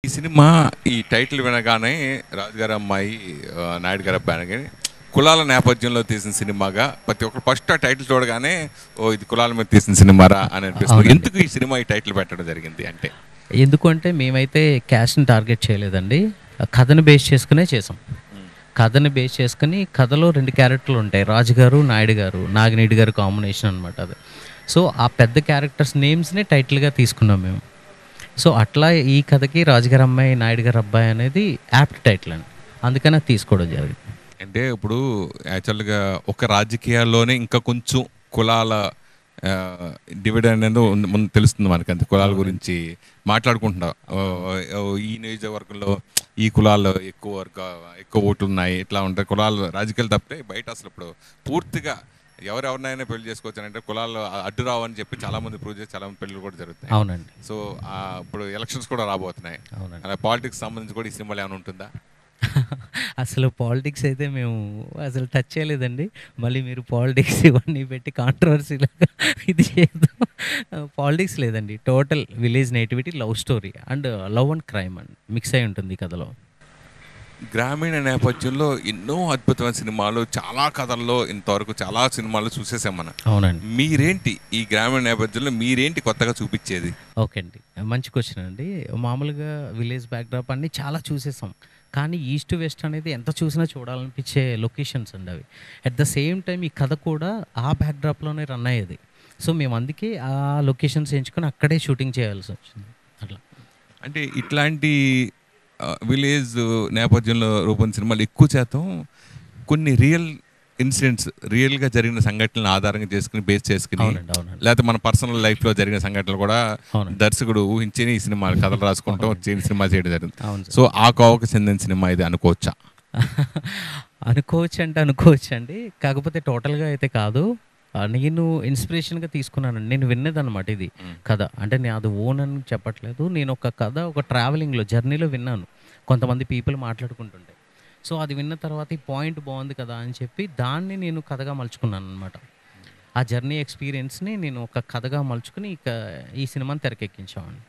ఈ సినిమా ఈ టైటిల్ వినగానే రాజుగారి అమ్మాయి నాయుడు గారి అబ్బాయి అనగానే కులాల నేపథ్యంలో తీసిన సినిమాగా ప్రతి ఒక్కరు ఫస్ట్ ఆ టైటిల్ చూడగానే ఓ ఇది కులాల మీద తీసిన సినిమారా అని అనిపిస్తుంది. అవునండి. ఎందుకు ఈ సినిమా ఈ టైటిల్ పెట్టడం జరిగింది అంటే? ఎందుకంటే మేమైతే క్యాస్ట్‌ని టార్గెట్ చేయలేదండి. కథని బేస్ చేసుకునే చేసాం. కథని బేస్ చేసుకొని కథలో 2 క్యారెక్టర్లు ఉంటాయి. రాజు గారు, నాయుడు గారు, నాగినేడు గారు కాంబినేషన్ అనమాట అది. సో, ఆ పెద్ద క్యారెక్టర్స్ నేమ్స్‌నే టైటిల్‌గా తీసుకున్నాం మేము. సో, అట్లా ఈ కథకి రాజుగారి అమ్మాయి, నాయుడు గారి అబ్బాయి అనేది యాప్ట్ టైటిల్ అండి. అందుకని అది తీసుకోవడం జరిగింది. అంటే ఇప్పుడు యాక్చువల్గా ఒక రాజకీయాల్లోనే ఇంకా కొంచెం కులాల డివిడెండ్ అనేది ముందు తెలుస్తుంది మనకి. అంతే కులాల గురించి మాట్లాడుకుంటున్నాం. ఈ నియోజకవర్గంలో ఈ కులాల్లో ఎక్కువ ఓట్లు ఉన్నాయి, ఇట్లా ఉంటాయి కులాలు రాజకీయాలు తప్పితే బయట అసలు ఇప్పుడు పూర్తిగా ఎవరెవరినైనా పెళ్లి చేసుకోవచ్చు అంటే కులాలు అడ్డు రావని చెప్పి చాలా మంది ప్రూవ్ చేసి చాలా మంది పెళ్లి కూడా జరుగుతాయి. అవునండి. సో ఇప్పుడు ఎలక్షన్స్ కూడా రాబోతున్నాయి. అవునండి. అలా పాలిటిక్స్ సంబంధించి కూడా ఈ సినిమాలో ఏమైనా ఉంటుందా? అసలు పాలిటిక్స్ అయితే మేము అసలు టచ్ చేయలేదండి. మళ్ళీ మీరు పాలిటిక్స్ ఇవన్నీ పెట్టి కాంట్రవర్సీలాగా ఇది చేయొద్దు. పాలిటిక్స్ లేదండి. Total village nativity, love story and love and crime అండి. మిక్స్ అయి ఉంటుంది ఈ కథలో. గ్రామీణ నేపథ్యంలో ఎన్నో అద్భుతమైన సినిమాలు, చాలా కథల్లో ఇంతవరకు చాలా సినిమాలు చూసేసాం మనం. అవునండి. మీరేంటి ఈ గ్రామీణ నేపథ్యంలో మీరేంటి కొత్తగా చూపించేది? ఓకే అండి. మంచి క్వశ్చన్ అండి. మామూలుగా విలేజ్ బ్యాక్‌డ్రాప్ అన్నీ చాలా చూసేసాం. కానీ ఈస్ట్, వెస్ట్ అనేది ఎంత చూసినా చూడాలనిపించే లొకేషన్స్ అండి అవి. అట్ ద సేమ్ టైమ్ ఈ కథ కూడా ఆ బ్యాక్‌డ్రాప్‌లోనే రన్ అయ్యేది. సో, మేము అందుకే ఆ లొకేషన్స్ ఎంచుకొని అక్కడే షూటింగ్ చేయాల్సి వచ్చింది. అట్లా. అంటే ఇట్లాంటి విలేజ్ నేపథ్యంలో రూపొందిన సినిమాలు ఎక్కువ శాతం కొన్ని రియల్ ఇన్సిడెంట్స్, రియల్గా జరిగిన సంఘటనలను ఆధారంగా చేసుకుని బేస్ చేసుకుని, అవునండి. అవునండి. లేకపోతే మన పర్సనల్ లైఫ్లో జరిగిన సంఘటనలు కూడా అవునండి. దర్శకుడు ఊహించి ఈ సినిమా కథలు రాసుకుంటాం సినిమా చేయడం జరిగింది. అవును సార్. సో ఆ కోవకు చెందిన సినిమా ఇది అనుకోవచ్చా? అనుకోవచ్చండి. కాకపోతే టోటల్‌గా అయితే కాదు. నేను ఇన్స్పిరేషన్‌గా తీసుకున్నానండి. నేను విన్నదనమాట ఇది కథ. అంటే నేను అది ఓన్ అని చెప్పట్లేదు. నేను ఒక కథ ఒక ట్రావెలింగ్‌లో జర్నీలో విన్నాను. కొంతమంది పీపుల్ మాట్లాడుకుంటుంటే. సో, అది విన్న తర్వాత ఈ పాయింట్ బావుంది కదా అని చెప్పి దాన్ని నేను కథగా మలుచుకున్నాననమాట. ఆ జర్నీ ఎక్స్‌పీరియన్స్‌ని నేను ఒక కథగా మలుచుకొని ఈ సినిమాని తెరకెక్కించామండి.